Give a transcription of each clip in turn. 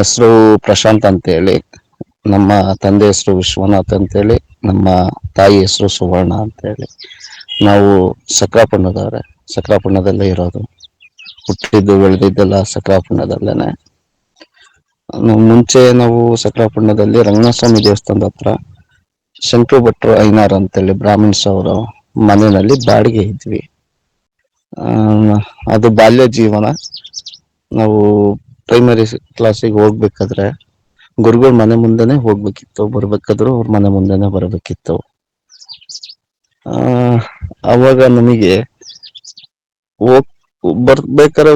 ಹೆಸರು ಪ್ರಶಾಂತ್ ಅಂತೇಳಿ. ನಮ್ಮ ತಂದೆ ಹೆಸರು ವಿಶ್ವನಾಥ್ ಅಂತೇಳಿ. ನಮ್ಮ ತಾಯಿ ಹೆಸರು ಸುವರ್ಣ ಅಂತೇಳಿ. ನಾವು ಸಕ್ರಾಪುಣದವ್ರೆ. ಸಕ್ರಾಪುಣದಲ್ಲೇ ಇರೋದು. ಹುಟ್ಟಿದ್ದು ಬೆಳೆದಿದ್ದೆಲ್ಲ ಸಕ್ರಾಪುಣದಲ್ಲೇನೆ. ಮುಂಚೆ ನಾವು ಸಕ್ರಾಪುಣ್ಯದಲ್ಲಿ ರಂಗನಾಥಸ್ವಾಮಿ ದೇವಸ್ಥಾನದ ಹತ್ರ ಶಂಕರು ಭಟ್ರು ಐನಾರ್ ಅಂತೇಳಿ ಬ್ರಾಹ್ಮಿಣ್ಸ್ ಅವರು ಮನೆಯಲ್ಲಿ ಬಾಡಿಗೆ ಇದ್ವಿ. ಅದು ಬಾಲ್ಯ ಜೀವನ. ನಾವು ಪ್ರೈಮರಿ ಕ್ಲಾಸಿಗೆ ಹೋಗ್ಬೇಕಾದ್ರೆ ಗುರುಗಳ ಮನೆ ಮುಂದೆನೆ ಹೋಗ್ಬೇಕಿತ್ತು, ಬರ್ಬೇಕಾದ್ರು ಅವ್ರ ಮನೆ ಮುಂದೆನೆ ಬರ್ಬೇಕಿತ್ತು. ಆ ಅವಾಗ ನಮಗೆ ಹೋಗ್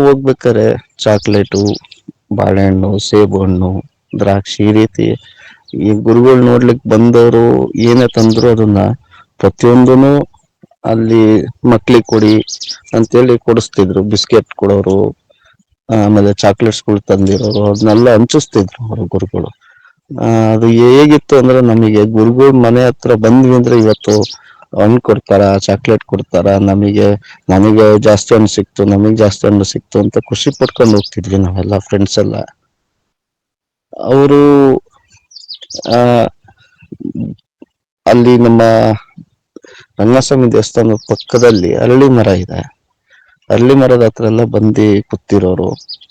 ಹೋಗ್ಬೇಕಾರೆ ಚಾಕ್ಲೇಟು, ಬಾಳೆಹಣ್ಣು, ಸೇಬು ಹಣ್ಣು, ದ್ರಾಕ್ಷಿ ಈ ರೀತಿ ಈ ಗುರುಗಳು ನೋಡ್ಲಿಕ್ ಬಂದವರು ಏನೇ ತಂದ್ರು ಅದನ್ನ ಪ್ರತಿಯೊಂದನು ಅಲ್ಲಿ ಮಕ್ಳಿಗೆ ಕೊಡಿ ಅಂತೇಳಿ ಕೊಡಿಸ್ತಿದ್ರು. ಬಿಸ್ಕೆಟ್ ಕೊಡೋರು, ಆಮೇಲೆ ಚಾಕ್ಲೇಟ್ಸ್ಗಳು ತಂದಿರೋರು ಅದನ್ನೆಲ್ಲ ಹಂಚಿಸ್ತಿದ್ರು ಅವರು ಗುರುಗಳು. ಅದು ಹೇಗಿತ್ತು ಅಂದ್ರೆ ನಮಗೆ ಗುರುಗಳ ಮನೆ ಹತ್ರ ಬಂದ್ವಿ ಅಂದ್ರೆ ಇವತ್ತು ಹಣ್ಣು ಕೊಡ್ತಾರ, ಚಾಕ್ಲೇಟ್ ಕೊಡ್ತಾರ, ನಮಗೆ ಜಾಸ್ತಿ ಹಣ್ಣು ಸಿಕ್ತು, ನಮಗ್ ಜಾಸ್ತಿ ಹಣ್ಣು ಸಿಕ್ತು ಅಂತ ಖುಷಿ ಪಟ್ಕೊಂಡು ಹೋಗ್ತಿದ್ವಿ ನಾವೆಲ್ಲ ಫ್ರೆಂಡ್ಸ್ ಎಲ್ಲ. ಅವರು ಆ ಅಲ್ಲಿ ನಮ್ಮ ರಂಗನಾಥಸ್ವಾಮಿ ದೇವಸ್ಥಾನದ ಪಕ್ಕದಲ್ಲಿ ಅರಳಿ ಮರ ಇದೆ. ಅರಳಿ ಮರದ ಹತ್ರ ಎಲ್ಲ ಬಂದು ಕೂತಿರೋರು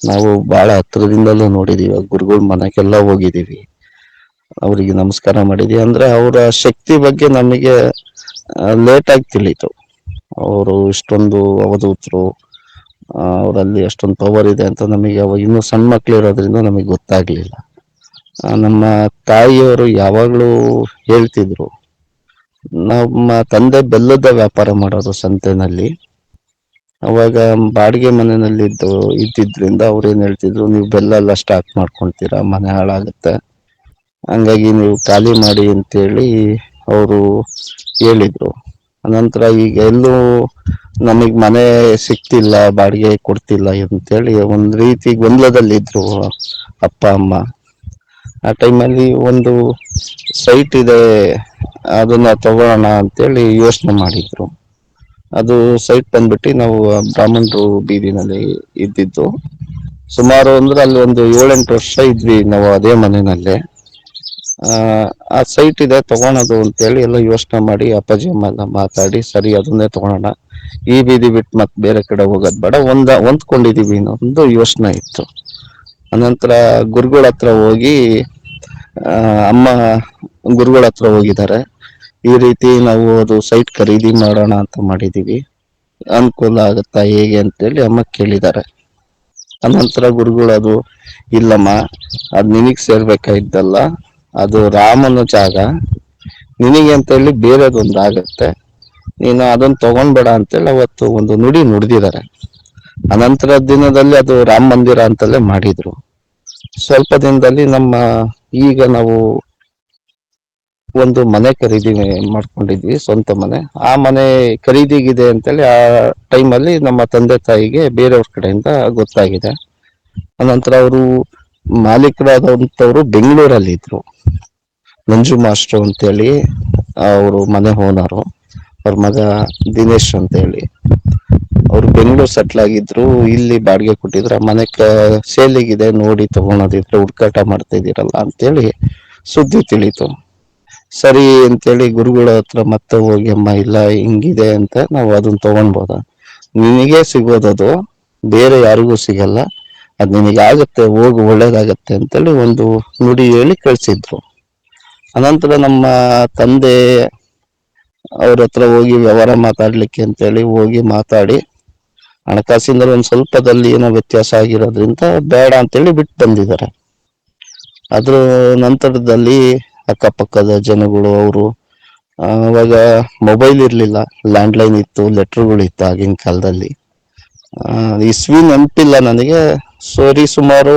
ನಾವು ಬಹಳ ಹತ್ರದಿಂದಲೂ ನೋಡಿದೀವಿ. ಗುರುಗಳ ಮನೆಗೆಲ್ಲ ಹೋಗಿದ್ದೀವಿ, ಅವ್ರಿಗೆ ನಮಸ್ಕಾರ ಮಾಡಿದೀವಿ. ಅಂದ್ರೆ ಅವರ ಶಕ್ತಿ ಬಗ್ಗೆ ನಮಗೆ ಲೇಟ್ ಆಗಿ ತಿಳಿತು. ಅವರು ಇಷ್ಟೊಂದು ಅವಧೂತರು, ಅವರಲ್ಲಿ ಎಷ್ಟೊಂದು ಪವರ್ ಇದೆ ಅಂತ ನಮಗೆ ಅವಾಗ ಇನ್ನೂ ಸಣ್ಣ ಮಕ್ಳು ಇರೋದ್ರಿಂದ ನಮಗೆ ಗೊತ್ತಾಗ್ಲಿಲ್ಲ. ನಮ್ಮ ತಾಯಿಯವರು ಯಾವಾಗ್ಲೂ ಹೇಳ್ತಿದ್ರು, ನಮ್ಮ ತಂದೆ ಬೆಲ್ಲದ ವ್ಯಾಪಾರ ಮಾಡೋರು ಸಂತೆನಲ್ಲಿ. ಅವಾಗ ಬಾಡಿಗೆ ಮನೆಯಲ್ಲಿ ಇದ್ದಿದ್ರಿಂದ ಅವ್ರು ಏನ್ ಹೇಳ್ತಿದ್ರು, ನೀವು ಬೆಲ್ಲ ಎಲ್ಲ ಸ್ಟಾಕ್ ಮಾಡ್ಕೊತೀರಾ, ಮನೆ ಹಾಳಾಗುತ್ತೆ, ಹಂಗಾಗಿ ನೀವು ಖಾಲಿ ಮಾಡಿ ಅಂತೇಳಿ ಅವರು ಹೇಳಿದ್ರು. ಅನಂತರ ಈಗ ಎಲ್ಲೂ ನಮಗ್ ಮನೆ ಸಿಕ್ತಿಲ್ಲ, ಬಾಡಿಗೆ ಕೊಡ್ತಿಲ್ಲ ಅಂತೇಳಿ ಒಂದ್ ರೀತಿ ಗೊಂದಲದಲ್ಲಿ ಇದ್ರು ಅಪ್ಪ ಅಮ್ಮ. ಆ ಟೈಮಲ್ಲಿ ಒಂದು ಸೈಟ್ ಇದೆ, ಅದನ್ನ ತಗೋಣ ಅಂತೇಳಿ ಯೋಚನೆ ಮಾಡಿದ್ರು. ಅದು ಸೈಟ್ ಬಂದ್ಬಿಟ್ಟು ನಾವು ಬ್ರಾಹ್ಮಣರು ಬೀದಿನಲ್ಲಿ ಇದ್ದಿದ್ದು. ಸುಮಾರು ಅಂದ್ರೆ ಅಲ್ಲಿ ಒಂದು 7-8 ವರ್ಷ ಇದ್ವಿ ನಾವು ಅದೇ ಮನೆಯಲ್ಲೇ. ಆ ಸೈಟ್ ಇದೆ ತಗೊಳೋದು ಅಂತೇಳಿ ಎಲ್ಲ ಯೋಚನೆ ಮಾಡಿ ಅಪ್ಪಾಜಿ ಅಮ್ಮ ಎಲ್ಲ ಮಾತಾಡಿ ಸರಿ ಅದನ್ನೇ ತಗೊಳೋಣ, ಈ ಬೀದಿ ಬಿಟ್ಟು ಮತ್ ಬೇರೆ ಕಡೆ ಹೋಗೋದ್ ಬೇಡ, ಹೊಂದ್ಕೊಂಡಿದೀವಿ ಅನ್ನೋ ಯೋಚನೆ ಇತ್ತು. ಅನಂತರ ಗುರುಗಳ ಹತ್ರ ಹೋಗಿ ಅಮ್ಮ ಗುರುಗಳ ಹತ್ರ ಹೋಗಿದ್ದಾರೆ, ಈ ರೀತಿ ನಾವು ಅದು ಸೈಟ್ ಖರೀದಿ ಮಾಡೋಣ ಅಂತ ಮಾಡಿದೀವಿ, ಅನುಕೂಲ ಆಗತ್ತಾ ಹೇಗೆ ಅಂತೇಳಿ ಅಮ್ಮ ಕೇಳಿದ್ದಾರೆ. ಅನಂತರ ಗುರುಗಳು ಅದು ಇಲ್ಲಮ್ಮ, ಅದ್ ನಿನಗ್ ಸೇರ್ಬೇಕಾಗಿದ್ದಲ್ಲ, ಅದು ರಾಮನ ಜಾಗ, ನಿನಗೆ ಅಂತ ಹೇಳಿ ಬೇರೆದೊಂದು ಆಗತ್ತೆ, ನೀನು ಅದನ್ನ ತಗೊಂಡ್ಬೇಡ ಅಂತೇಳಿ ಅವತ್ತು ಒಂದು ನುಡಿ ನುಡಿದಿದ್ದಾರೆ. ಅನಂತರ ದಿನದಲ್ಲಿ ಅದು ರಾಮ ಮಂದಿರ ಅಂತಲೇ ಮಾಡಿದ್ರು. ಸ್ವಲ್ಪ ದಿನದಲ್ಲಿ ಈಗ ನಾವು ಒಂದು ಮನೆ ಖರೀದಿ ಮಾಡ್ಕೊಂಡಿದ್ವಿ, ಸ್ವಂತ ಮನೆ. ಆ ಮನೆ ಖರೀದಿಗಿದೆ ಅಂತೇಳಿ ಆ ಟೈಮಲ್ಲಿ ನಮ್ಮ ತಂದೆ ತಾಯಿಗೆ ಬೇರೆಯವ್ರ ಕಡೆಯಿಂದ ಗೊತ್ತಾಗಿದೆ. ಅನಂತರ ಅವರು ಮಾಲೀಕರಾದಂಥವ್ರು ಬೆಂಗಳೂರಲ್ಲಿ ಇದ್ರು, ಮಂಜು ಮಾಸ್ಟ್ರು ಅಂತೇಳಿ ಅವರು ಮನೆ ಓನರು. ಅವ್ರ ಮಗ ದಿನೇಶ್ ಅಂತ ಹೇಳಿ ಅವ್ರು ಬೆಂಗಳೂರು ಸೆಟ್ಲ್ ಆಗಿದ್ರು. ಇಲ್ಲಿ ಬಾಡಿಗೆ ಕೊಟ್ಟಿದ್ರ ಮನೆ ಸೇಲಿಗಿದೆ, ನೋಡಿ ತಗೊಳೋದಿದ್ರೆ ಹುಡ್ಕಾಟ ಮಾಡ್ತಾ ಇದೀರಲ್ಲ ಅಂತೇಳಿ ಸುದ್ದಿ ತಿಳಿತು. ಸರಿ ಅಂತೇಳಿ ಗುರುಗಳ ಹತ್ರ ಮತ್ತೆ ಹೋಗಿ, ಅಮ್ಮ ಇಲ್ಲ ಹಿಂಗಿದೆ ಅಂತ, ನಾವು ಅದನ್ನ ತಗೊಳ್ಬೋದ, ನಿನಗೆ ಸಿಗೋದದು, ಬೇರೆ ಯಾರಿಗೂ ಸಿಗಲ್ಲ, ಅದ್ ನಿನಗೆ ಆಗತ್ತೆ, ಹೋಗು ಒಳ್ಳೇದಾಗತ್ತೆ ಅಂತೇಳಿ ಒಂದು ನುಡಿ ಹೇಳಿ ಕಳ್ಸಿದ್ರು. ಅನಂತರ ನಮ್ಮ ತಂದೆ ಅವ್ರ ಹತ್ರ ಹೋಗಿ ವ್ಯವಹಾರ ಮಾತಾಡ್ಲಿಕ್ಕೆ ಅಂತೇಳಿ ಹೋಗಿ ಮಾತಾಡಿ, ಹಣಕಾಸಿಂದ ಒಂದ್ ಸ್ವಲ್ಪದಲ್ಲಿ ಏನೋ ವ್ಯತ್ಯಾಸ ಆಗಿರೋದ್ರಿಂದ ಬೇಡ ಅಂತೇಳಿ ಬಿಟ್ಟು ಬಂದಿದ್ದಾರೆ. ಅದ್ರ ನಂತರದಲ್ಲಿ ಅಕ್ಕಪಕ್ಕದ ಜನಗಳು ಅವರು ಅವಾಗ ಮೊಬೈಲ್ ಇರ್ಲಿಲ್ಲ, ಲ್ಯಾಂಡ್ಲೈನ್ ಇತ್ತು, ಲೆಟರ್ಗಳು ಇತ್ತು ಆಗಿನ ಕಾಲದಲ್ಲಿ. ಇಸ್ವಿ ನೆನಪಿಲ್ಲ ನನಗೆ, ಸುಮಾರು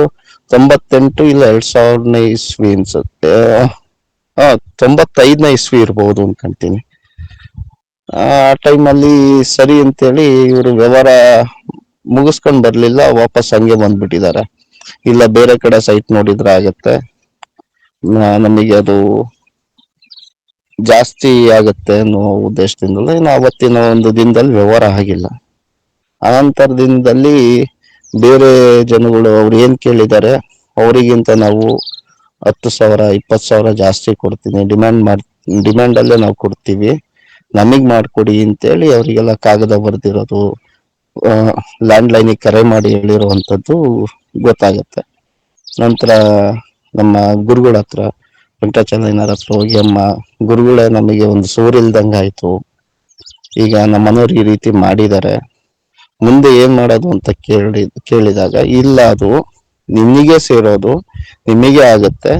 98 ಇಲ್ಲ 2000ನೇ ಇಸ್ವಿ ಅನ್ಸುತ್ತೆ. 95ನೇ ಇಸ್ವಿ ಇರ್ಬೋದು ಅನ್ಕೊಂತೀನಿ. ಆ ಟೈಮಲ್ಲಿ ಸರಿ ಅಂತೇಳಿ ಇವರು ವ್ಯವಹಾರ ಮುಗಿಸ್ಕೊಂಡ್ ಬರ್ಲಿಲ್ಲ, ವಾಪಸ್ ಹಂಗೆ ಬಂದ್ಬಿಟ್ಟಿದ್ದಾರೆ. ಇಲ್ಲ ಬೇರೆ ಕಡೆ ಸೈಟ್ ನೋಡಿದ್ರೆ ಆಗತ್ತೆ, ನಮಗೆ ಅದು ಜಾಸ್ತಿ ಆಗತ್ತೆ ಅನ್ನೋ ಉದ್ದೇಶದಿಂದಲೇ ಅವತ್ತಿನ ಒಂದು ದಿನದಲ್ಲಿ ವ್ಯವಹಾರ ಆಗಿಲ್ಲ. ಅನಂತರ ದಿನದಲ್ಲಿ ಬೇರೆ ಜನಗಳು ಅವ್ರು ಏನ್ ಕೇಳಿದ್ದಾರೆ ಅವರಿಗಿಂತ ನಾವು 10,000 20,000 ಜಾಸ್ತಿ ಕೊಡ್ತೀನಿ, ಡಿಮ್ಯಾಂಡ್ ಅಲ್ಲೇ ನಾವು ಕೊಡ್ತೀವಿ, ನಮಗ್ ಮಾಡ್ಕೊಡಿ ಅಂತೇಳಿ ಅವರಿಗೆಲ್ಲ ಕಾಗದ ಬರ್ದಿರೋದು, ಲ್ಯಾಂಡ್ ಲೈನಿಗೆ ಕರೆ ಮಾಡಿ ಹೇಳಿರುವಂತದ್ದು ಗೊತ್ತಾಗುತ್ತೆ. ನಂತರ ನಮ್ಮ ಗುರುಗಳ ಹತ್ರ, ವೆಂಕಟಾಚಲಯ್ಯನವ್ರ ಹತ್ರ ಹೋಗಿ, ಅಮ್ಮ ಗುರುಗಳೇ ನಮಗೆ ಒಂದು ಸೂರಿಲ್ದಂಗ ಆಯ್ತು, ಈಗ ನಮ್ಮ ಮನೆಯವ್ರು ಈ ರೀತಿ ಮಾಡಿದ್ದಾರೆ, ಮುಂದೆ ಏನ್ ಮಾಡೋದು ಅಂತ ಕೇಳಿದಾಗ, ಇಲ್ಲ ಅದು ನಿಮಗೆ ಸೇರೋದು, ನಿಮಗೆ ಆಗುತ್ತೆ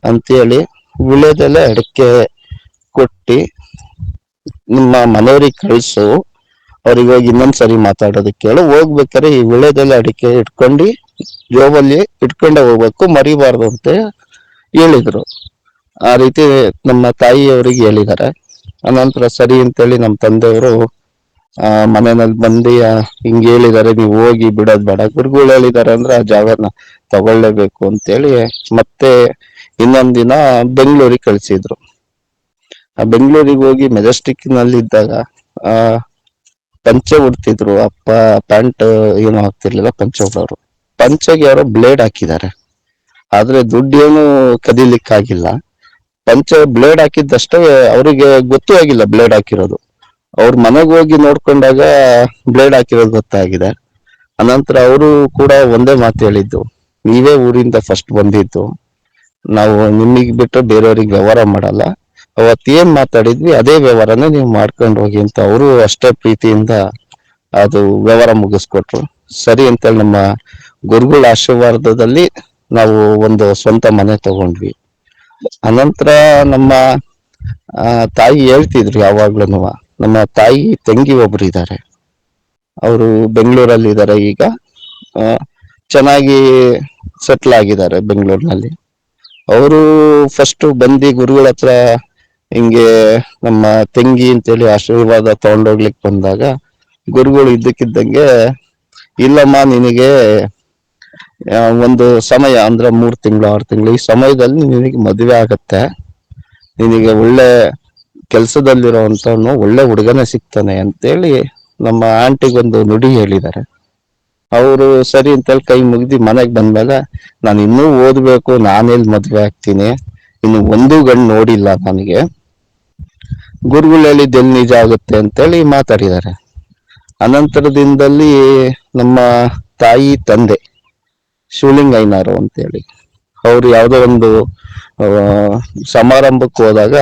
ಅಂತೇಳಿ ವಿಳ್ಯದೆಲೆ ಅಡಿಕೆ ಕೊಟ್ಟಿ ನಿಮ್ಮ ಮನೆಯವ್ರಿಗೆ ಕಳ್ಸು, ಅವ್ರಿಗೆ ಹೋಗಿ ಇನ್ನೊಂದ್ಸರಿ ಮಾತಾಡೋದಕ್ಕೆ ಹೇಳು, ಹೋಗ್ಬೇಕಾರೆ ಈ ವಿಳ್ಯದೆಲೆ ಅಡಿಕೆ ಇಟ್ಕೊಂಡು ಜೋಬಲ್ಲಿ ಇಟ್ಕೊಂಡೆ ಹೋಗ್ಬೇಕು, ಮರಿಬಾರ್ದು ಅಂತ ಹೇಳಿದ್ರು. ಆ ರೀತಿ ನಮ್ಮ ತಾಯಿಯವರಿಗೆ ಹೇಳಿದ್ದಾರೆ. ಅನಂತರ ಸರಿ ಅಂತೇಳಿ ನಮ್ಮ ತಂದೆಯವರು ಮನೆಯಲ್ಲಿ ಬಂದು ಹಿಂಗ್ ಹೇಳಿದ್ದಾರೆ, ನೀವು ಹೋಗಿ ಬಿಡೋದ್ ಬೇಡ, ಗುರುಗಳು ಹೇಳಿದ್ದಾರೆ ಅಂದ್ರೆ ಆ ಜಾಗನ ತಗೊಳ್ಳೇಬೇಕು ಅಂತೇಳಿ ಮತ್ತೆ ಇನ್ನೊಂದ್ ದಿನ ಬೆಂಗಳೂರಿಗೆ ಕಳ್ಸಿದ್ರು. ಆ ಬೆಂಗಳೂರಿಗೆ ಹೋಗಿ ಮೆಜೆಸ್ಟಿಕ್ ನಲ್ಲಿ ಇದ್ದಾಗ ಆ ಪಂಚೆ ಉಡ್ತಿದ್ರು, ಅಪ್ಪ ಪ್ಯಾಂಟ್ ಏನು ಹಾಕ್ತಿರ್ಲಿಲ್ಲ, ಪಂಚೆ ಉಡೋರು. ಪಂಚೆಗೆ ಯಾರೋ ಬ್ಲೇಡ್ ಹಾಕಿದ್ದಾರೆ, ಆದ್ರೆ ದುಡ್ಡು ಏನು ಕದಿಲಿಕ್ಕಾಗಿಲ್ಲ. ಪಂಚೆ ಬ್ಲೇಡ್ ಹಾಕಿದ್ದಷ್ಟೇ ಅವರಿಗೆ ಗೊತ್ತೂ ಆಗಿಲ್ಲ ಬ್ಲೇಡ್ ಹಾಕಿರೋದು. ಅವ್ರ ಮನೆಗೆ ಹೋಗಿ ನೋಡ್ಕೊಂಡಾಗ ಬ್ಲೇಡ್ ಹಾಕಿರೋದು ಗೊತ್ತಾಗಿದೆ. ಅನಂತರ ಅವರು ಕೂಡ ಒಂದೇ ಮಾತು ಹೇಳಿದ್ದು, ನೀವೇ ಊರಿಂದ ಫಸ್ಟ್ ಬಂದಿದ್ದು, ನಾವು ನಿಮಗ್ ಬಿಟ್ಟು ಬೇರೆಯವ್ರಿಗೆ ವ್ಯವಹಾರ ಮಾಡಲ್ಲ, ಅವತ್ ಏನ್ ಮಾತಾಡಿದ್ವಿ ಅದೇ ವ್ಯವಹಾರನೇ ನೀವು ಮಾಡ್ಕೊಂಡು ಹೋಗಿ ಅಂತ ಅವರು ಅಷ್ಟೇ ಪ್ರೀತಿಯಿಂದ ಅದು ವ್ಯವಹಾರ ಮುಗಿಸ್ಕೊಟ್ರು. ಸರಿ ಅಂತೇಳಿ ನಮ್ಮ ಗುರುಗಳ ಆಶೀರ್ವಾದದಲ್ಲಿ ನಾವು ಒಂದು ಸ್ವಂತ ಮನೆ ತಗೊಂಡ್ವಿ. ಅನಂತರ ನಮ್ಮ ತಾಯಿ ಹೇಳ್ತಿದ್ರು ಯಾವಾಗ್ಲೂ, ನಮ್ಮ ತಾಯಿ ತಂಗಿ ಒಬ್ರು ಇದ್ದಾರೆ, ಅವರು ಬೆಂಗಳೂರಲ್ಲಿ ಇದ್ದಾರೆ ಈಗ, ಚೆನ್ನಾಗಿ ಸೆಟ್ಲ್ ಆಗಿದ್ದಾರೆ ಬೆಂಗಳೂರಿನಲ್ಲಿ. ಅವರು ಫಸ್ಟ್ ಬಂದು ಗುರುಗಳ ಹತ್ರ ಹಿಂಗೆ ನಮ್ಮ ತಂಗಿ ಅಂತೇಳಿ ಆಶೀರ್ವಾದ ತಗೊಂಡೋಗ್ಲಿಕ್ಕೆ ಬಂದಾಗ, ಗುರುಗಳು ಇದ್ದಕ್ಕಿದ್ದಂಗೆ, ಇಲ್ಲಮ್ಮ ನಿನಗೆ ಒಂದು ಸಮಯ ಅಂದ್ರೆ 3 ತಿಂಗಳು 6 ತಿಂಗಳು ಈ ಸಮಯದಲ್ಲಿ ನಿನಗೆ ಮದುವೆ ಆಗತ್ತೆ, ನಿನಗೆ ಒಳ್ಳೆ ಕೆಲ್ಸದಲ್ಲಿರೋಂಥವ್ನು ಒಳ್ಳೆ ಹುಡುಗನೇ ಸಿಗ್ತಾನೆ ಅಂತೇಳಿ ನಮ್ಮ ಆಂಟಿಗೊಂದು ನುಡಿ ಹೇಳಿದ್ದಾರೆ. ಅವರು ಸರಿ ಅಂತೇಳಿ ಕೈ ಮುಗ್ದಿ ಮನೆಗ್ ಬಂದಾಗ, ನಾನು ಇನ್ನೂ ಓದ್ಬೇಕು, ನಾನೆಲ್ಲಿ ಮದ್ವೆ ಆಗ್ತೀನಿ, ಇನ್ನು ಒಂದು ಗಂಡು ನೋಡಿಲ್ಲ ನನಗೆ, ಗುರುಗಳು ಹೇಳಿದ್ದು ಎಲ್ಲಿ ನಿಜ ಆಗುತ್ತೆ ಅಂತೇಳಿ ಮಾತಾಡಿದ್ದಾರೆ. ಅನಂತರದಿಂದಲ್ಲಿ ನಮ್ಮ ತಾಯಿ ತಂದೆ ಶಿವಲಿಂಗಯ್ಯನವರು ಅಂತೇಳಿ, ಅವ್ರು ಯಾವ್ದೋ ಒಂದು ಸಮಾರಂಭಕ್ಕೆ ಹೋದಾಗ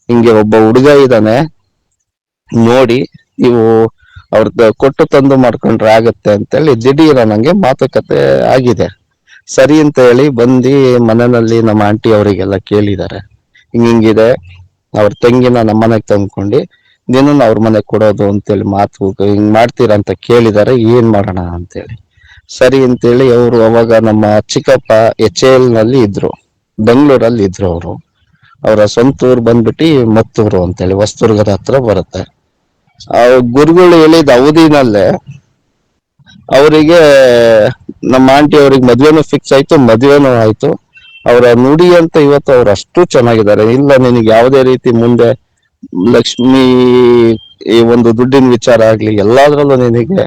ಹಿಂಗೆ ಒಬ್ಬ ಹುಡುಗ ಇದ್ದಾನೆ ನೋಡಿ, ನೀವು ಅವ್ರದ್ದು ಕೊಟ್ಟು ತಂದು ಮಾಡ್ಕೊಂಡ್ರೆ ಆಗತ್ತೆ ಅಂತೇಳಿ ದಿಢೀರ ನಂಗೆ ಮಾತುಕತೆ ಆಗಿದೆ. ಸರಿ ಅಂತ ಹೇಳಿ ಬಂದು ಮನೆಯಲ್ಲಿ ನಮ್ಮ ಆಂಟಿ ಅವರಿಗೆಲ್ಲ ಕೇಳಿದ್ದಾರೆ, ಹಿಂಗಿದೆ, ಅವ್ರ ತಂಗಿನ ನಮ್ಮ ಮನೆಗೆ ತಂದ್ಕೊಂಡು ದಿನ ಅವ್ರ ಮನೆಗೆ ಕೊಡೋದು ಅಂತೇಳಿ ಮಾತು ಹಿಂಗ್ ಮಾಡ್ತೀರಾ ಅಂತ ಕೇಳಿದ್ದಾರೆ, ಏನ್ ಮಾಡೋಣ ಅಂತೇಳಿ. ಸರಿ ಅಂತೇಳಿ ಅವರು ಅವಾಗ ನಮ್ಮ ಚಿಕ್ಕಪ್ಪ HAL ನಲ್ಲಿ ಇದ್ರು, ಬೆಂಗಳೂರಲ್ಲಿ ಇದ್ರು ಅವರು. ಅವರ ಸ್ವಂತ ಊರು ಬಂದ್ಬಿಟ್ಟು ಮತ್ತೂರು ಅಂತೇಳಿ ಹೊಸದುರ್ಗದ ಹತ್ರ ಬರುತ್ತೆ. ಆ ಗುರುಗಳು ಹೇಳಿದ ಅವಧಿನಲ್ಲೇ ಅವರಿಗೆ ನಮ್ಮ ಆಂಟಿ ಅವ್ರಿಗೆ ಮದ್ವೆನೂ ಫಿಕ್ಸ್ ಆಯ್ತು, ಮದ್ವೆನೂ ಆಯ್ತು. ಅವರ ನುಡಿ ಅಂತ ಇವತ್ತು ಅವ್ರು ಅಷ್ಟು ಚೆನ್ನಾಗಿದ್ದಾರೆ. ಇಲ್ಲ ನಿನಗೆ ಯಾವುದೇ ರೀತಿ ಮುಂದೆ ಲಕ್ಷ್ಮಿ ಈ ಒಂದು ದುಡ್ಡಿನ ವಿಚಾರ ಆಗ್ಲಿ ಎಲ್ಲಾದ್ರಲ್ಲೂ ನಿನಗೆ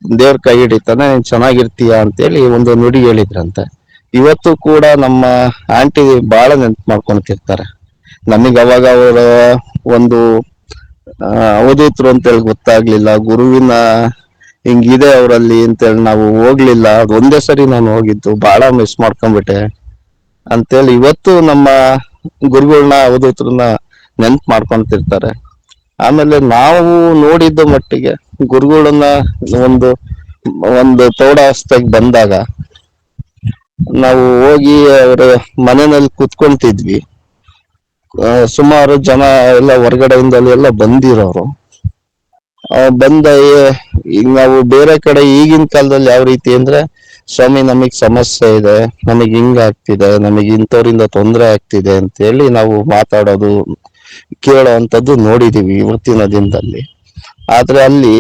ದೇವ್ರ ಕೈ ಹಿಡಿತಾನೆ, ನೀನ್ ಚೆನ್ನಾಗಿರ್ತೀಯ ಅಂತೇಳಿ ಒಂದು ನುಡಿ ಹೇಳಿದ್ರಂತೆ. ಇವತ್ತು ಕೂಡ ನಮ್ಮ ಆಂಟಿ ಬಹಳ ನೆನ್ಪು ಮಾಡ್ಕೊಂತಿರ್ತಾರೆ. ನಮಗ್ ಅವಾಗ ಅವರ ಒಂದು ಅವಧೂತರು ಅಂತೇಳಿ ಗೊತ್ತಾಗ್ಲಿಲ್ಲ, ಗುರುವಿನ ಹಿಂಗಿದೆ ಅವರಲ್ಲಿ ಅಂತೇಳಿ ನಾವು ಹೋಗ್ಲಿಲ್ಲ. ಒಂದೇ ಸರಿ ನಾನು ಹೋಗಿದ್ದು, ಬಹಳ ಮಿಸ್ ಮಾಡ್ಕೊಂಡ್ಬಿಟ್ಟೆ ಅಂತೇಳಿ ಇವತ್ತು ನಮ್ಮ ಗುರುಗಳನ್ನ ಅವಧೂತರನ್ನ ನೆನ್ಪು ಮಾಡ್ಕೊಂತಿರ್ತಾರೆ. ಆಮೇಲೆ ನಾವು ನೋಡಿದ್ದ ಮಟ್ಟಿಗೆ ಗುರುಗಳನ್ನ ಒಂದು ಒಂದು ಪ್ರೌಢಾವಸ್ಥೆಗೆ ಬಂದಾಗ ನಾವು ಹೋಗಿ ಅವರ ಮನೆಯಲ್ಲಿ ಕುತ್ಕೊಂತಿದ್ವಿ. ಸುಮಾರು ಜನ ಎಲ್ಲ ಹೊರಗಡೆಯಿಂದಲೂ ಎಲ್ಲ ಬಂದಿರೋರು. ಬಂದ ಈಗ ನಾವು ಬೇರೆ ಕಡೆ ಈಗಿನ ಕಾಲದಲ್ಲಿ ಯಾವ ರೀತಿ ಅಂದ್ರೆ, ಸ್ವಾಮಿ ನಮಗ್ ಸಮಸ್ಯೆ ಇದೆ, ನಮಗ್ ಹಿಂಗ ಆಗ್ತಿದೆ, ನಮಗ್ ಇಂಥವ್ರಿಂದ ತೊಂದರೆ ಆಗ್ತಿದೆ ಅಂತ ಹೇಳಿ ನಾವು ಮಾತಾಡೋದು ಕೇಳೋ ಅಂತದ್ದು ನೋಡಿದೀವಿ ಇವತ್ತಿನ ದಿನದಲ್ಲಿ. ಆದ್ರೆ ಅಲ್ಲಿ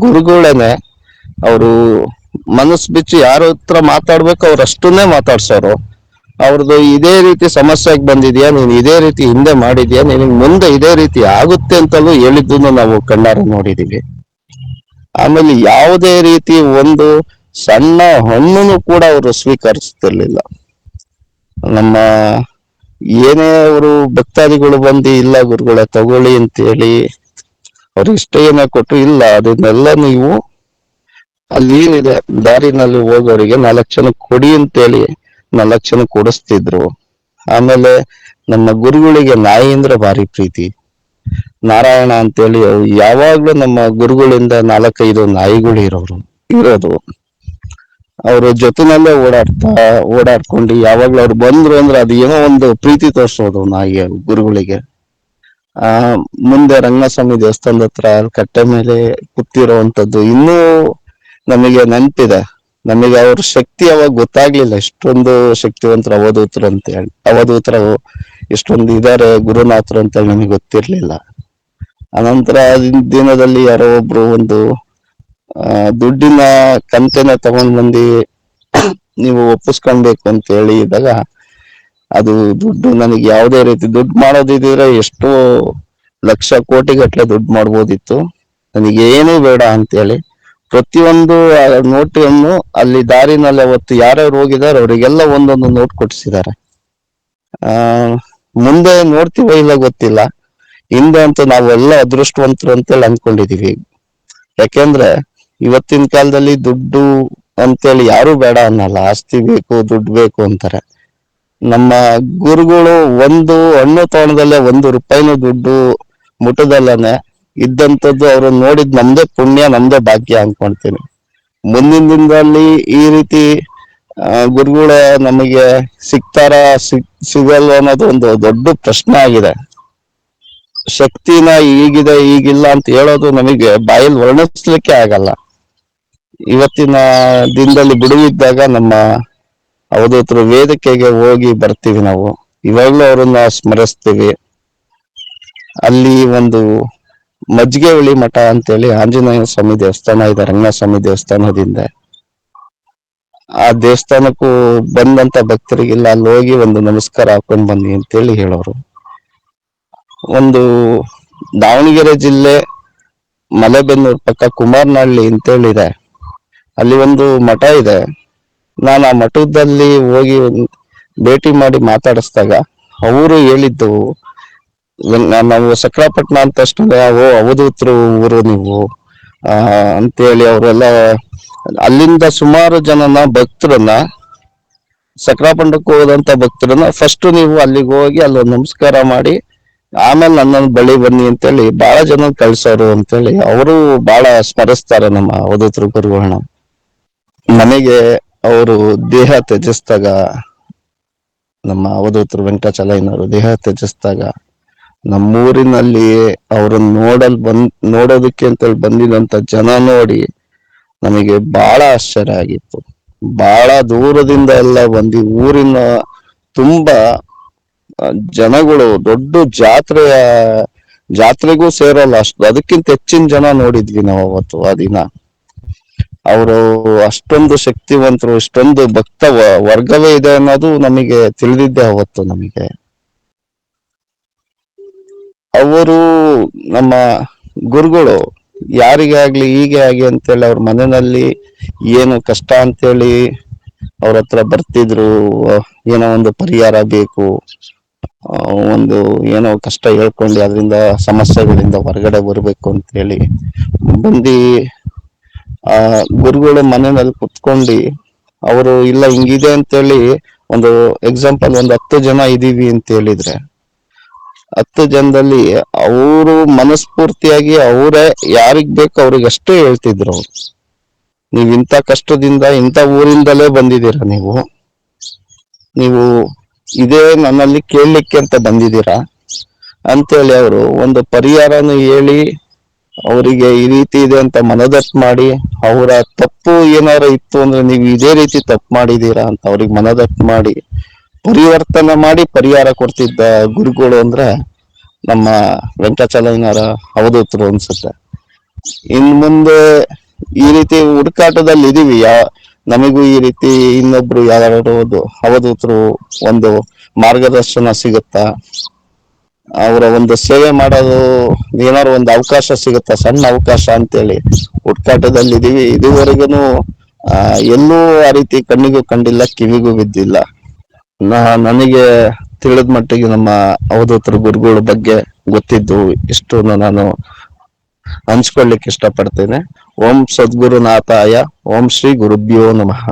ಗುರುಗಳೇನೆ ಅವರು ಮನಸ್ಸು ಬಿಚ್ಚಿ ಯಾರ ಹತ್ರ ಮಾತಾಡ್ಬೇಕು ಅವ್ರ ಅಷ್ಟನ್ನೇ ಮಾತಾಡ್ಸೋರು. ಅವ್ರದ್ದು ಇದೇ ರೀತಿ ಸಮಸ್ಯೆಗೆ ಬಂದಿದ್ಯಾ, ನೀನ್ ಇದೇ ರೀತಿ ಹಿಂದೆ ಮಾಡಿದ್ಯಾ, ನಿನಗ್ ಮುಂದೆ ಇದೇ ರೀತಿ ಆಗುತ್ತೆ ಅಂತಲೂ ಹೇಳಿದ್ದನ್ನು ನಾವು ಕಣ್ಣಾರೆ ನೋಡಿದೀವಿ. ಆಮೇಲೆ ಯಾವುದೇ ರೀತಿ ಒಂದು ಸಣ್ಣ ಹಣ್ಣನ್ನು ಕೂಡ ಅವರು ಸ್ವೀಕರಿಸ್ತಿರ್ಲಿಲ್ಲ. ನಮ್ಮ ಏನೇ ಅವರು ಭಕ್ತಾದಿಗಳು ಬಂದು ಇಲ್ಲ ಗುರುಗಳೇ ತಗೊಳ್ಳಿ ಅಂತೇಳಿ ಅವ್ರು ಇಷ್ಟ ಏನೇ ಕೊಟ್ರು, ಇಲ್ಲ ಅದನ್ನೆಲ್ಲ ನೀವು ಅಲ್ಲಿ ಏನಿದೆ ದಾರಿನಲ್ಲಿ ಹೋಗೋರಿಗೆ 4 ಜನ ಕೊಡಿ ಅಂತೇಳಿ 4 ಜನ ಕೊಡಿಸ್ತಿದ್ರು. ಆಮೇಲೆ ನಮ್ಮ ಗುರುಗಳಿಗೆ ನಾಯಿ ಅಂದ್ರೆ ಭಾರಿ ಪ್ರೀತಿ. ನಾರಾಯಣ ಅಂತೇಳಿ ಯಾವಾಗ್ಲೂ ನಮ್ಮ ಗುರುಗಳಿಂದ 4-5 ನಾಯಿಗಳು ಇರೋದು. ಅವ್ರ ಜೊತೆನಲ್ಲೇ ಓಡಾಡ್ಕೊಂಡು ಯಾವಾಗ್ಲೂ ಅವ್ರು ಬಂದ್ರು ಅಂದ್ರೆ ಅದು ಏನೋ ಒಂದು ಪ್ರೀತಿ ತೋರ್ಸೋದು ನಾಯಿಗೆ ಗುರುಗಳಿಗೆ. ಆ ಮುಂದೆ ರಂಗಸ್ವಾಮಿ ದೇವಸ್ಥಾನದ ಹತ್ರ ಕಟ್ಟೆ ಮೇಲೆ ಕೂತಿರುವಂತದ್ದು ಇನ್ನೂ ನಮಗೆ ನೆನಪಿದೆ. ನಮಗೆ ಅವ್ರ ಶಕ್ತಿ ಅವಾಗ ಗೊತ್ತಾಗ್ಲಿಲ್ಲ, ಇಷ್ಟೊಂದು ಶಕ್ತಿವಂತರು ಅವಧೂತರು ಅಂತ ಹೇಳಿ. ಅವಧೂತರು ಇಷ್ಟೊಂದು ಇದಾರೆ ಗುರುನಾಥರು ಅಂತ ಹೇಳಿ ನಮಗೆ ಗೊತ್ತಿರ್ಲಿಲ್ಲ. ಅನಂತರ ದಿನದಲ್ಲಿ ಯಾರೋ ಒಬ್ರು ಒಂದು ದುಡ್ಡಿನ ಕಂತೆನ ತಗೊಂಡ್ ಬಂದು ನೀವು ಒಪ್ಪಿಸ್ಕೊಳ್ಬೇಕು ಅಂತ ಹೇಳಿದಾಗ, ಅದು ದುಡ್ಡು ನನಗೆ ಯಾವುದೇ ರೀತಿ ದುಡ್ಡು ಮಾಡೋದಿದ್ರೆ ಎಷ್ಟೋ ಲಕ್ಷ ಕೋಟಿ ಗಟ್ಲೆ ದುಡ್ಡು ಮಾಡ್ಬೋದಿತ್ತು, ನನಗೆ ಏನೂ ಬೇಡ ಅಂತೇಳಿ ಪ್ರತಿಯೊಂದು ನೋಟನ್ನು ಅಲ್ಲಿ ದಾರಿನಲ್ಲಿ ಅವತ್ತು ಯಾರ್ಯಾರು ಹೋಗಿದ್ದಾರೆ ಅವರಿಗೆಲ್ಲ ಒಂದೊಂದು ನೋಟ್ ಕೊಡಿಸಿದ್ದಾರೆ. ಆ ಮುಂದೆ ನೋಡ್ತೀವೋ ಇಲ್ಲ ಗೊತ್ತಿಲ್ಲ, ಹಿಂದೆ ಅಂತೂ ನಾವೆಲ್ಲ ಅದೃಷ್ಟವಂತರು ಅಂತೇಳಿ ಅನ್ಕೊಂಡಿದೀವಿ. ಯಾಕೆಂದ್ರೆ ಇವತ್ತಿನ ಕಾಲದಲ್ಲಿ ದುಡ್ಡು ಅಂತೇಳಿ ಯಾರು ಬೇಡ ಅನ್ನಲ್ಲ, ಆಸ್ತಿ ಬೇಕು ದುಡ್ಡು ಬೇಕು ಅಂತಾರೆ. ನಮ್ಮ ಗುರುಗಳು ಒಂದು ಹಣ್ಣು ತೋಣದಲ್ಲೇ 1 ರೂಪಾಯಿನೂ ದುಡ್ಡು ಮುಟ್ಟದಲ್ಲನೆ ಇದ್ದಂಥದ್ದು ಅವ್ರು ನೋಡಿದ್ ನಮ್ದೇ ಪುಣ್ಯ, ನಮ್ದೇ ಭಾಗ್ಯ ಅನ್ಕೊಂತೀನಿ. ಮುಂದಿನ ದಿನದಲ್ಲಿ ಈ ರೀತಿ ಗುರುಗಳ ನಮಗೆ ಸಿಗ್ತಾರ ಸಿಗಲ್ವ ಅನ್ನೋದು ಒಂದು ದೊಡ್ಡ ಪ್ರಶ್ನೆ ಆಗಿದೆ. ಶಕ್ತಿನ ಈಗಿದೆ ಈಗಿಲ್ಲ ಅಂತ ಹೇಳೋದು ನಮಗೆ ಬಾಯಲ್ಲಿ ವರ್ಣಿಸ್ಲಿಕ್ಕೆ ಆಗಲ್ಲ. ಇವತ್ತಿನ ದಿನದಲ್ಲಿ ಬಿಡುವಿದ್ದಾಗ ನಮ್ಮ ಅವಧೂತರು ವೇದಿಕೆಗೆ ಹೋಗಿ ಬರ್ತೀವಿ ನಾವು, ಇವಾಗ್ಲೂ ಅವ್ರನ್ನ ಸ್ಮರಿಸ್ತೀವಿ. ಅಲ್ಲಿ ಒಂದು ಮಜ್ಜಿಗೆ ಹುಳಿ ಮಠ ಅಂತೇಳಿ ಆಂಜನೇಯ ಸ್ವಾಮಿ ದೇವಸ್ಥಾನ ಇದೆ ರಂಗಸ್ವಾಮಿ ದೇವಸ್ಥಾನದಿಂದ. ಆ ದೇವಸ್ಥಾನಕ್ಕೂ ಬಂದಂತ ಭಕ್ತರಿಗೆಲ್ಲ ಅಲ್ಲಿ ಹೋಗಿ ಒಂದು ನಮಸ್ಕಾರ ಹಾಕೊಂಡ್ ಬನ್ನಿ ಅಂತೇಳಿ ಹೇಳೋರು. ಒಂದು ದಾವಣಗೆರೆ ಜಿಲ್ಲೆ ಮಲೆಬೆನ್ನೂರು ಪಕ್ಕ ಕುಮಾರನಹಳ್ಳಿ ಅಂತೇಳಿದೆ, ಅಲ್ಲಿ ಒಂದು ಮಠ ಇದೆ. ನಾನು ಆ ಮಠದಲ್ಲಿ ಹೋಗಿ ಭೇಟಿ ಮಾಡಿ ಮಾತಾಡಿಸಿದಾಗ ಅವರು ಹೇಳಿದ್ದು, ನಾವು ಸಕ್ರಾಪಟ್ಟಣ ಅಂತ ತಕ್ಷಣ ಅವಧೂತರು ಊರು ನೀವು ಅಂತೇಳಿ ಅವರೆಲ್ಲ ಅಲ್ಲಿಂದ ಸುಮಾರು ಜನನ ಭಕ್ತರನ್ನ, ಸಕ್ರಾಪಟ್ಟಣಕ್ಕೆ ಹೋದಂತ ಭಕ್ತರನ್ನ ಫಸ್ಟ್ ನೀವು ಅಲ್ಲಿಗೆ ಹೋಗಿ ಅಲ್ಲೊಂದು ನಮಸ್ಕಾರ ಮಾಡಿ ಆಮೇಲೆ ನನ್ನ ಬಳಿ ಬನ್ನಿ ಅಂತೇಳಿ ಬಹಳ ಜನ ಕಳ್ಸೋರು ಅಂತೇಳಿ ಅವರು ಬಹಳ ಸ್ಮರಿಸ್ತಾರೆ ನಮ್ಮ ಅವಧೂತರು ಗುರುಗಳನ್ನ. ನನಗೆ ಅವರು ದೇಹ ತ್ಯಜಿಸಿದಾಗ, ನಮ್ಮ ಅವಧೂತರು ವೆಂಕಟಾಚಲಯ್ಯನವರು ದೇಹ ತ್ಯಜಿಸಿದಾಗ ನಮ್ಮೂರಿನಲ್ಲಿ ಅವ್ರನ್ನ ನೋಡೋದಕ್ಕೆ ಅಂತೇಳಿ ಬಂದಿದಂತ ಜನ ನೋಡಿ ನಮಗೆ ಬಹಳ ಆಶ್ಚರ್ಯ ಆಗಿತ್ತು. ಬಹಳ ದೂರದಿಂದ ಎಲ್ಲ ಬಂದು ಊರಿನ ತುಂಬಾ ಜನಗಳು, ದೊಡ್ಡ ಜಾತ್ರೆಗೂ ಸೇರಲ್ಲ ಅಷ್ಟು, ಅದಕ್ಕಿಂತ ಹೆಚ್ಚಿನ ಜನ ನೋಡಿದ್ವಿ ನಾವು ಅವತ್ತು ಆ ದಿನ. ಅವರು ಅಷ್ಟೊಂದು ಶಕ್ತಿವಂತರು, ಇಷ್ಟೊಂದು ಭಕ್ತ ವರ್ಗವೇ ಇದೆ ಅನ್ನೋದು ನಮಗೆ ತಿಳಿದಿದ್ದೆ ಅವತ್ತು. ನಮಗೆ ಅವರು ನಮ್ಮ ಗುರುಗಳು ಯಾರಿಗೇ ಆಗ್ಲಿ ಹೀಗೆ ಆಗಿ ಅಂತೇಳಿ ಅವ್ರ ಮನೆಯಲ್ಲಿ ಏನು ಕಷ್ಟ ಅಂತೇಳಿ ಅವ್ರ ಹತ್ರ ಬರ್ತಿದ್ರು. ಏನೋ ಒಂದು ಪರಿಹಾರ ಬೇಕು, ಒಂದು ಏನೋ ಕಷ್ಟ ಹೇಳ್ಕೊಂಡು ಅದರಿಂದ ಸಮಸ್ಯೆಗಳಿಂದ ಹೊರಗಡೆ ಬರ್ಬೇಕು ಅಂತ ಹೇಳಿ ಬಂದು ಆ ಗುರುಗಳ ಮನೆಯಲ್ಲಿ ಕುತ್ಕೊಂಡು ಅವರು ಇಲ್ಲ ಹಿಂಗಿದೆ ಅಂತೇಳಿ ಒಂದು ಎಕ್ಸಾಂಪಲ್ ಒಂದು 10 ಜನ ಇದೀವಿ ಅಂತ ಹೇಳಿದ್ರೆ 10 ಜನದಲ್ಲಿ ಅವರು ಮನಸ್ಫೂರ್ತಿಯಾಗಿ ಅವರೇ ಯಾರಿಗ್ ಬೇಕು ಅವ್ರಿಗೆ ಅಷ್ಟೇ ಹೇಳ್ತಿದ್ರು. ಅವ್ರು ನೀವ್ ಇಂಥ ಕಷ್ಟದಿಂದ ಇಂಥ ಊರಿಂದಲೇ ಬಂದಿದ್ದೀರಾ, ನೀವು ಇದೇ ನನ್ನಲ್ಲಿ ಕೇಳಲಿಕ್ಕೆ ಅಂತ ಬಂದಿದ್ದೀರಾ ಅಂತೇಳಿ ಅವರು ಒಂದು ಪರಿಹಾರನು ಹೇಳಿ ಅವರಿಗೆ ಈ ರೀತಿ ಇದೆ ಅಂತ ಮನದಟ್ಟು ಮಾಡಿ, ಅವರ ತಪ್ಪು ಏನಾರ ಇತ್ತು ಅಂದ್ರೆ ನೀವು ಇದೇ ರೀತಿ ತಪ್ಪು ಮಾಡಿದೀರಾ ಅಂತ ಅವ್ರಿಗೆ ಮನದಟ್ಟು ಮಾಡಿ ಪರಿವರ್ತನೆ ಮಾಡಿ ಪರಿಹಾರ ಕೊಡ್ತಿದ್ದ ಗುರುಗಳು ಅಂದ್ರೆ ನಮ್ಮ ವೆಂಕಟಾಚಲಯ್ಯನವರ ಅವಧೂತರು ಅನ್ಸುತ್ತೆ. ಇನ್ ಮುಂದೆ ಈ ರೀತಿ ಹುಡುಕಾಟದಲ್ಲಿ ಇದೀವಿ, ನಮಗೂ ಈ ರೀತಿ ಇನ್ನೊಬ್ರು ಯಾರು ಅವಧೂತರು ಒಂದು ಮಾರ್ಗದರ್ಶನ ಸಿಗುತ್ತಾ, ಅವರ ಒಂದು ಸೇವೆ ಮಾಡೋದು ಏನಾದ್ರು ಒಂದು ಅವಕಾಶ ಸಿಗುತ್ತಾ, ಸಣ್ಣ ಅವಕಾಶ ಅಂತೇಳಿ ಹುಡುಕಾಟದಲ್ಲಿ ಇದೀವಿ. ಇದುವರೆಗೂ ಎಲ್ಲೂ ಆ ರೀತಿ ಕಣ್ಣಿಗೂ ಕಂಡಿಲ್ಲ, ಕಿವಿಗೂ ಬಿದ್ದಿಲ್ಲ. ನನಗೆ ತಿಳಿದ ಮಟ್ಟಿಗೆ ನಮ್ಮ ಅವಧೂತರ ಗುರುಗಳ ಬಗ್ಗೆ ಗೊತ್ತಿದ್ದು ಇಷ್ಟು ನಾನು ಹಂಚ್ಕೊಳ್ಳಿಕ್ಕೆ ಇಷ್ಟಪಡ್ತೇನೆ. ಓಂ ಸದ್ಗುರುನಾಥಾಯ, ಓಂ ಶ್ರೀ ಗುರುಭ್ಯೋ ನಮಃ.